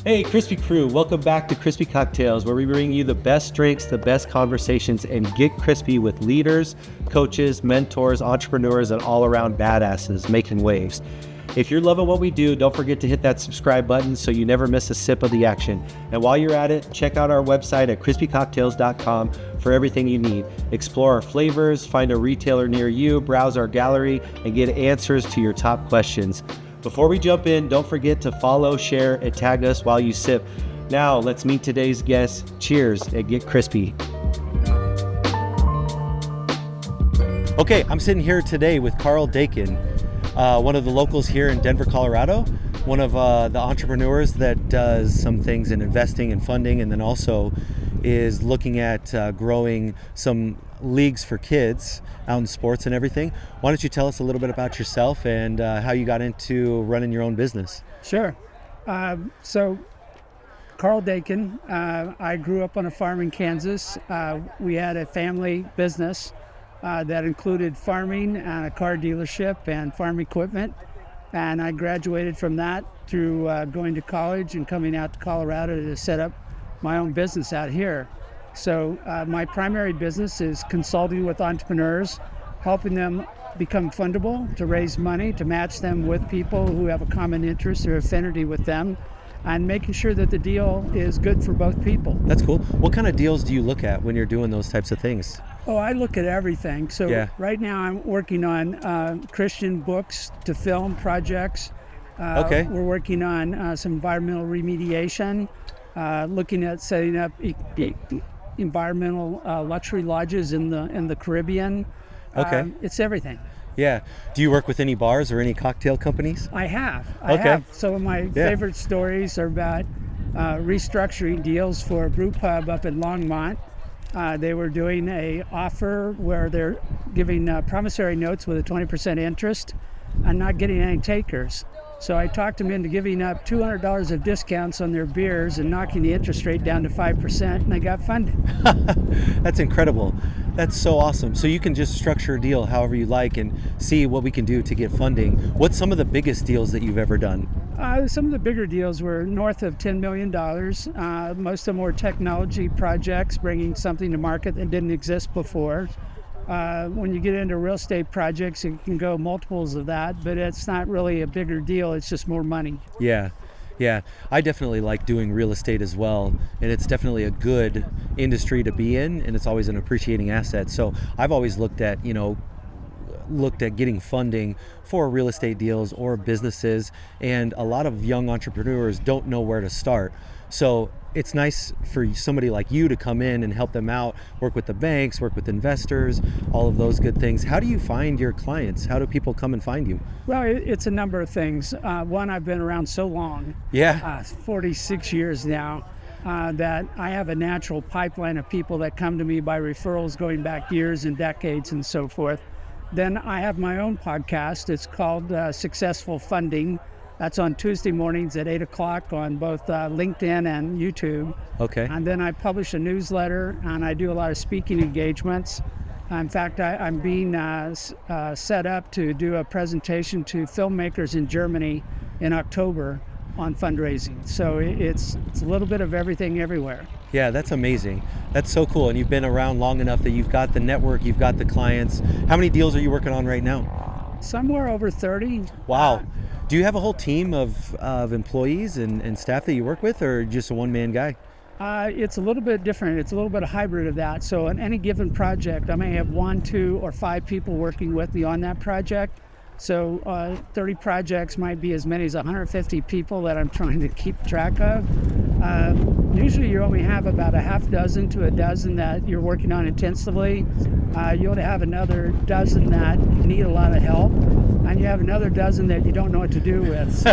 Hey, Crispy Crew, welcome back to Crispy Cocktails, where we bring you the best drinks, the best conversations, and get crispy with leaders, coaches, mentors, entrepreneurs, and all-around badasses making waves. If you're loving what we do, don't forget to hit that subscribe button so you never miss a sip of the action. And while you're at it, check out our website at crispycocktails.com for everything you need. Explore our flavors, find a retailer near you, browse our gallery, and get answers to your top questions. Before we jump in, don't forget to follow, share, and tag us while you sip. Now, let's meet today's guests. Cheers and get crispy. Okay, I'm sitting here today with Karl Dakin, one of the locals here in Denver, Colorado, one of the entrepreneurs that does some things in investing and funding, and then also is looking at growing some leagues for kids out in sports and everything. Why don't you tell us a little bit about yourself and how you got into running your own business? Sure. So, Karl Dakin, I grew up on a farm in Kansas. We had a family business that included farming and a car dealership and farm equipment. And I graduated from that through going to college and coming out to Colorado to set up my own business out here. So my primary business is consulting with entrepreneurs, helping them become fundable, to raise money, to match them with people who have a common interest or affinity with them, and making sure that the deal is good for both people. That's cool. What kind of deals do you look at when you're doing those types of things? Oh, I look at everything. So Right now I'm working on Christian books to film projects. Okay. We're working on some environmental remediation, looking at setting up environmental luxury lodges in the Caribbean. Okay. It's everything. Yeah. Do you work with any bars or any cocktail companies? I have. Some of my favorite stories are about restructuring deals for a brew pub up in Longmont. They were doing a offer where they're giving promissory notes with a 20% interest and not getting any takers. So I talked them into giving up $200 of discounts on their beers and knocking the interest rate down to 5%, and they got funded. That's incredible. That's so awesome. So you can just structure a deal however you like and see what we can do to get funding. What's some of the biggest deals that you've ever done? Some of the bigger deals were north of $10 million. Most of them were technology projects, bringing something to market that didn't exist before. When you get into real estate projects, it can go multiples of that, but it's not really a bigger deal. It's just more money. Yeah. I definitely like doing real estate as well, and it's definitely a good industry to be in, and it's always an appreciating asset. So I've always looked at getting funding for real estate deals or businesses, and a lot of young entrepreneurs don't know where to start. So it's nice for somebody like you to come in and help them out, work with the banks, work with investors, all of those good things. How do you find your clients? How do people come and find you? Well, it's a number of things. One, I've been around so long, 46 years now, that I have a natural pipeline of people that come to me by referrals going back years and decades and so forth. Then I have my own podcast. It's called Successful Funding. That's on Tuesday mornings at 8 o'clock on both LinkedIn and YouTube. Okay. And then I publish a newsletter, and I do a lot of speaking engagements. In fact, I'm being set up to do a presentation to filmmakers in Germany in October on fundraising. So it's a little bit of everything everywhere. Yeah, that's amazing. That's so cool. And you've been around long enough that you've got the network, you've got the clients. How many deals are you working on right now? Somewhere over 30. Wow. Do you have a whole team of employees and staff that you work with, or just a one-man guy? It's a little bit different. It's a little bit of hybrid of that. So on any given project, I may have 1, 2, or 5 people working with me on that project. So 30 projects might be as many as 150 people that I'm trying to keep track of. Usually you only have about a half dozen to a dozen that you're working on intensively. You only have another dozen that need a lot of help, and you have another dozen that you don't know what to do with. So.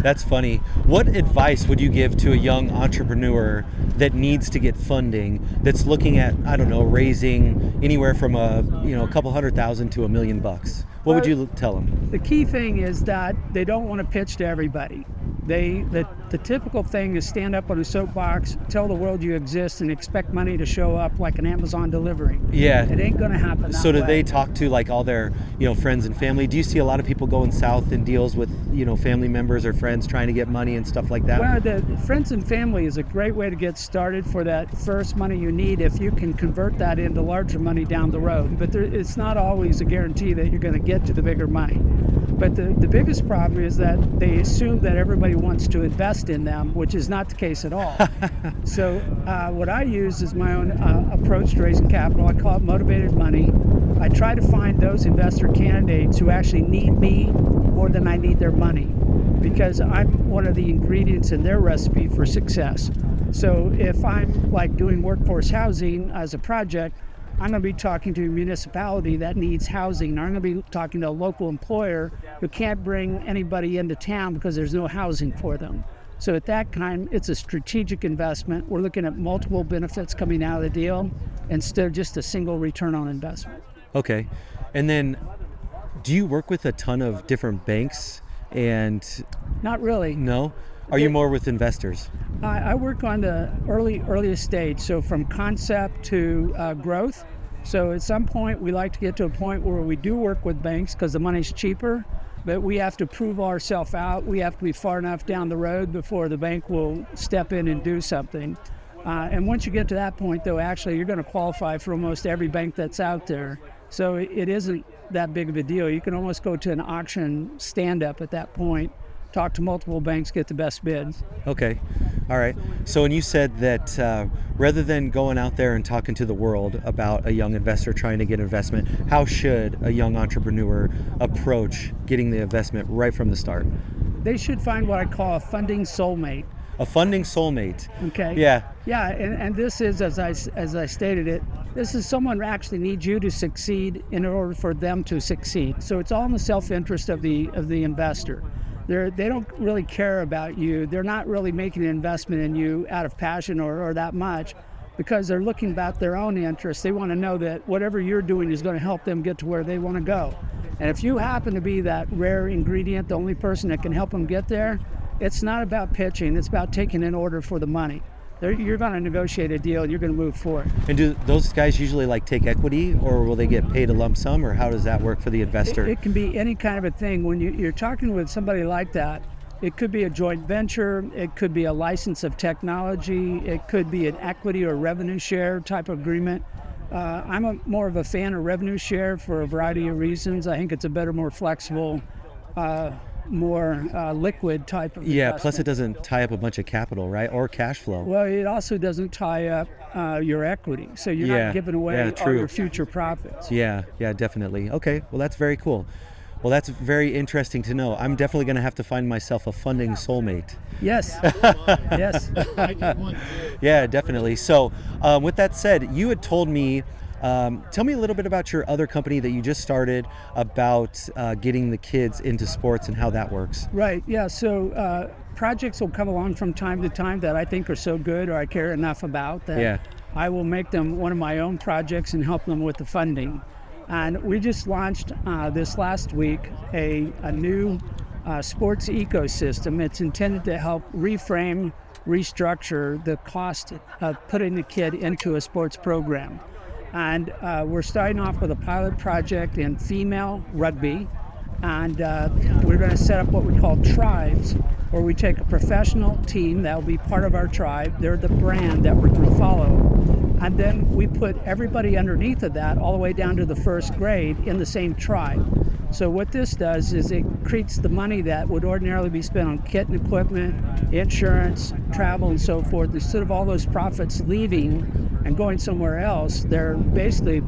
That's funny. What advice would you give to a young entrepreneur that needs to get funding, that's looking at, raising anywhere from a couple $100,000 to $1 million? What would you tell them? The key thing is that they don't want to pitch to everybody. The typical thing is stand up on a soapbox, tell the world you exist, and expect money to show up like an Amazon delivery. Yeah. It ain't going to happen that So do way. they talk to like all their, friends and family? Do you see a lot of people going south in deals with, family members or friends trying to get money and stuff like that? Well, the friends and family is a great way to get started for that first money you need if you can convert that into larger money down the road. But it's not always a guarantee that you're going to get to the bigger money. But the biggest problem is that they assume that everybody wants to invest in them, which is not the case at all. So what I use is my own approach to raising capital. I call it motivated money. I try to find those investor candidates who actually need me more than I need their money, because I'm one of the ingredients in their recipe for success. So if I'm like doing workforce housing as a project, I'm going to be talking to a municipality that needs housing. I'm going to be talking to a local employer who can't bring anybody into town because there's no housing for them. So at that time, it's a strategic investment. We're looking at multiple benefits coming out of the deal instead of just a single return on investment. Okay. And then do you work with a ton of different banks and... Not really. No? Are you more with investors? I work on the earliest stage, so from concept to growth. So at some point, we like to get to a point where we do work with banks because the money's cheaper, but we have to prove ourselves out. We have to be far enough down the road before the bank will step in and do something. And once you get to that point, though, actually, you're going to qualify for almost every bank that's out there. So it isn't that big of a deal. You can almost go to an auction stand-up at that point, talk to multiple banks, get the best bid. Okay. All right. So when you said that rather than going out there and talking to the world about a young investor trying to get investment, how should a young entrepreneur approach getting the investment right from the start? They should find what I call a funding soulmate. A funding soulmate. Okay. Yeah. Yeah, and this is, as I stated it, this is someone who actually needs you to succeed in order for them to succeed. So it's all in the self-interest of the investor. They don't really care about you. They're not really making an investment in you out of passion or that much, because they're looking about their own interests. They want to know that whatever you're doing is going to help them get to where they want to go. And if you happen to be that rare ingredient, the only person that can help them get there, it's not about pitching. It's about taking an order for the money. You're going to negotiate a deal. You're going to move forward. And do those guys usually like take equity, or will they get paid a lump sum, or how does that work for the investor? It can be any kind of a thing. When you're talking with somebody like that, it could be a joint venture. It could be a license of technology. It could be an equity or revenue share type of agreement. I'm more of a fan of revenue share for a variety of reasons. I think it's a better, more flexible, more liquid type of investment. Plus it doesn't tie up a bunch of capital, right? Or cash flow. Well, it also doesn't tie up your equity, so you're not giving away all your future profits. Yeah, definitely. Okay, well, that's very cool. Well, that's very interesting to know. I'm definitely going to have to find myself a funding soulmate. Yes. Yes. Yeah, definitely. So with that said, you had told me, tell me a little bit about your other company that you just started, about getting the kids into sports and how that works. Right, yeah. So projects will come along from time to time that I think are so good or I care enough about that I will make them one of my own projects and help them with the funding. And we just launched this last week a new sports ecosystem. It's intended to help reframe, restructure the cost of putting the kid into a sports program. And we're starting off with a pilot project in female rugby. And we're going to set up what we call tribes, where we take a professional team that will be part of our tribe. They're the brand that we're going to follow. And then we put everybody underneath of that, all the way down to the first grade, in the same tribe. So what this does is it creates the money that would ordinarily be spent on kit and equipment, insurance, travel, and so forth. Instead of all those profits leaving and going somewhere else, they're basically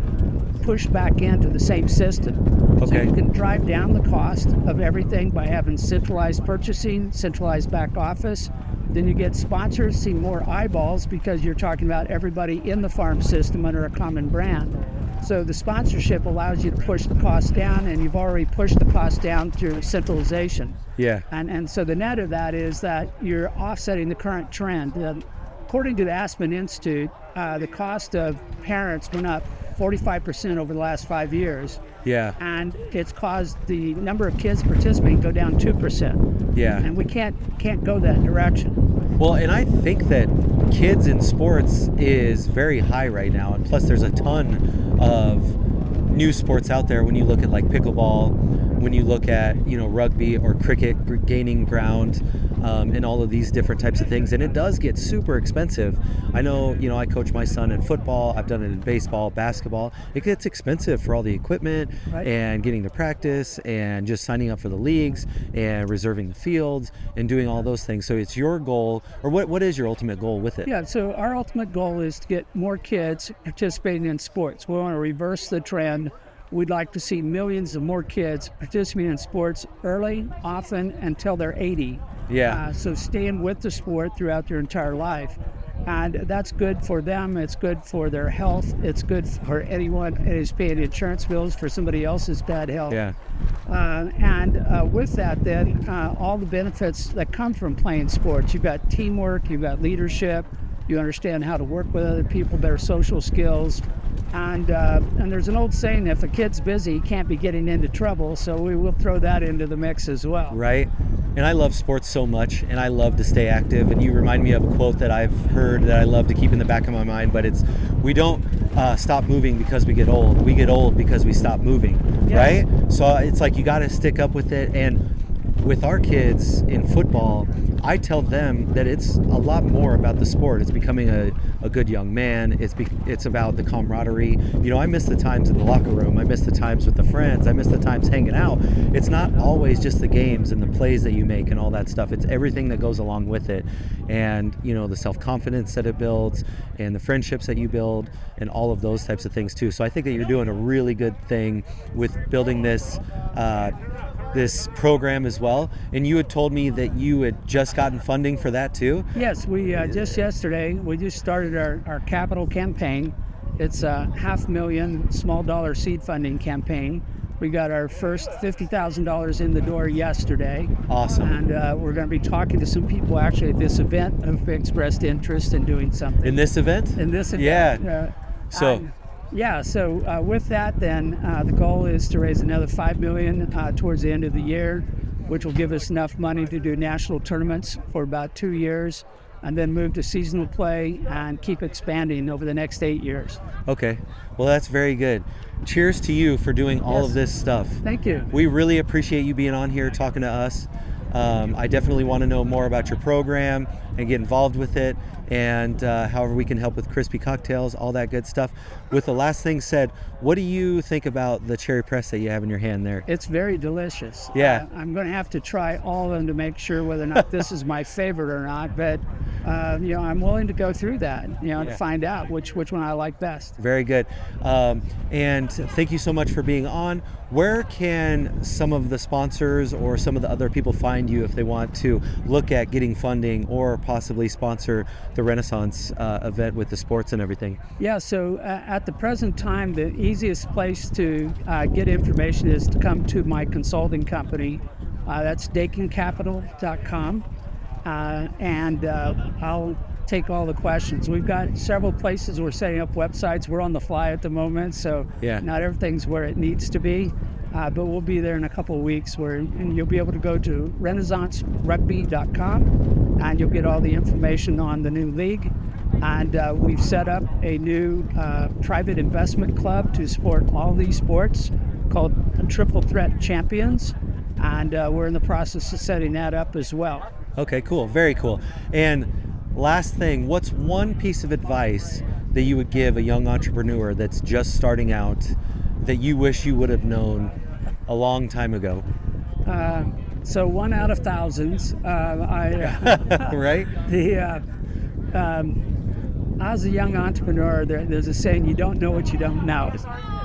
pushed back into the same system. Okay. So you can drive down the cost of everything by having centralized purchasing, centralized back office. Then you get sponsors, see more eyeballs, because you're talking about everybody in the farm system under a common brand. So the sponsorship allows you to push the cost down, and you've already pushed the cost down through centralization. Yeah. And so the net of that is that you're offsetting the current trend. According to the Aspen Institute, the cost of parents went up 45% over the last 5 years. Yeah. And it's caused the number of kids participating go down 2%. Yeah. And we can't go that direction. Well, and I think that kids in sports is very high right now, and plus there's a ton of new sports out there. When you look at like pickleball, when you look at rugby or cricket gaining ground, and all of these different types of things, and it does get super expensive. I know, I coach my son in football. I've done it in baseball, basketball. It gets expensive for all the equipment, right, and getting to practice and just signing up for the leagues and reserving the fields and doing all those things. So it's your goal, or what is your ultimate goal with it? Yeah, so our ultimate goal is to get more kids participating in sports. We want to reverse the trend. We'd like to see millions of more kids participating in sports early, often, until they're 80. Yeah. So staying with the sport throughout their entire life. And that's good for them. It's good for their health. It's good for anyone who's paying insurance bills for somebody else's bad health. Yeah. And with that, then, all the benefits that come from playing sports. You've got teamwork, you've got leadership, you understand how to work with other people, better social skills. And there's an old saying, if a kid's busy, he can't be getting into trouble. So we will throw that into the mix as well. Right. And I love sports so much, and I love to stay active. And you remind me of a quote that I've heard that I love to keep in the back of my mind, but it's, we don't stop moving because we get old. We get old because we stop moving, Yes. right? So it's like you got to stick up with it. And with our kids in football, I tell them that it's a lot more about the sport. It's becoming a good young man. It's about the camaraderie. I miss the times in the locker room. I miss the times with the friends. I miss the times hanging out. It's not always just the games and the plays that you make and all that stuff. It's everything that goes along with it. And, the self-confidence that it builds and the friendships that you build and all of those types of things too. So I think that you're doing a really good thing with building this program as well. And you had told me that you had just gotten funding for that too? Yes, we just yesterday, we just started our capital campaign. It's a $500,000 small dollar seed funding campaign. We got our first $50,000 in the door yesterday. Awesome. And we're going to be talking to some people actually at this event who've expressed interest in doing something. In this event? In this event. Yeah. So with that, then the goal is to raise another $5 million towards the end of the year, which will give us enough money to do national tournaments for about 2 years, and then move to seasonal play and keep expanding over the next 8 years. Okay. Well, that's very good. Cheers to you for doing all Yes. of this stuff. Thank you. We really appreciate you being on here talking to us. I definitely want to know more about your program and get involved with it, and however we can help with crispy cocktails, all that good stuff. With the last thing said, what do you think about the cherry press that you have in your hand there? It's very delicious. Yeah. I'm going to have to try all of them to make sure whether or not this is my favorite or not, but I'm willing to go through that, to find out which one I like best. Very good. And thank you so much for being on. Where can some of the sponsors or some of the other people find you if they want to look at getting funding or possibly sponsor the Renaissance event with the sports and everything? Yeah, so at the present time, the easiest place to get information is to come to my consulting company. That's dakincapital.com, and I'll take all the questions. We've got several places we're setting up websites. We're on the fly at the moment, so not everything's where it needs to be, but we'll be there in a couple of weeks and you'll be able to go to renaissancerugby.com and you'll get all the information on the new league. And we've set up a new private investment club to support all these sports called Triple Threat Champions, and we're in the process of setting that up as well. Okay, cool. Very cool. And last thing, what's one piece of advice that you would give a young entrepreneur that's just starting out that you wish you would have known a long time ago? So one out of thousands. Right? As a young entrepreneur, there's a saying, you don't know what you don't know.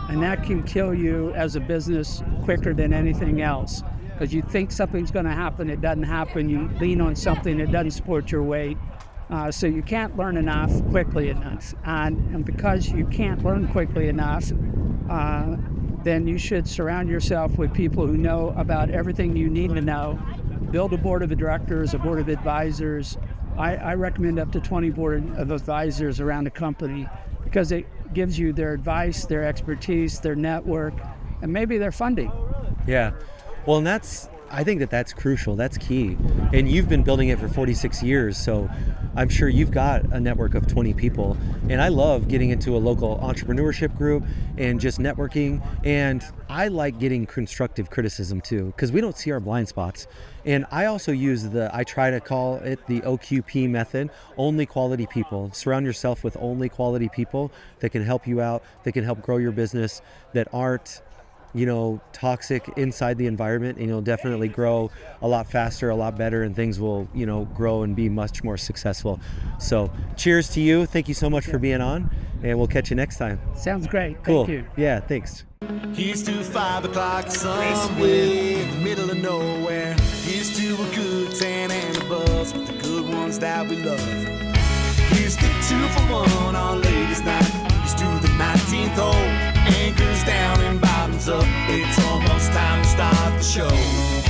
And that can kill you as a business quicker than anything else. Because you think something's going to happen, it doesn't happen. You lean on something, it doesn't support your weight. So you can't learn enough quickly enough. And because you can't learn quickly enough, then you should surround yourself with people who know about everything you need to know. Build a board of directors, a board of advisors. I recommend up to 20 board of advisors around the company because it gives you their advice, their expertise, their network, and maybe their funding. Yeah. Well, and that's I think that that's crucial. That's key. And you've been building it for 46 years, so I'm sure you've got a network of 20 people. And I love getting into a local entrepreneurship group and just networking. And I like getting constructive criticism too, because we don't see our blind spots. And I also use I try to call it the OQP method, only quality people. Surround yourself with only quality people that can help you out, that can help grow your business, that aren't toxic inside the environment, and you'll definitely grow a lot faster, a lot better, and things will, grow and be much more successful. So cheers to you. Thank you so much for being on, and we'll catch you next time. Sounds great. Cool. Thank you. Yeah, thanks. Here's to 5 o'clock somewhere in the middle of nowhere. Here's to a good tan and a buzz with the good ones that we love. Here's to 2 for 1 on ladies' night. Here's to the 19th hole. Anchors down and bottoms up. It's almost time to start the show.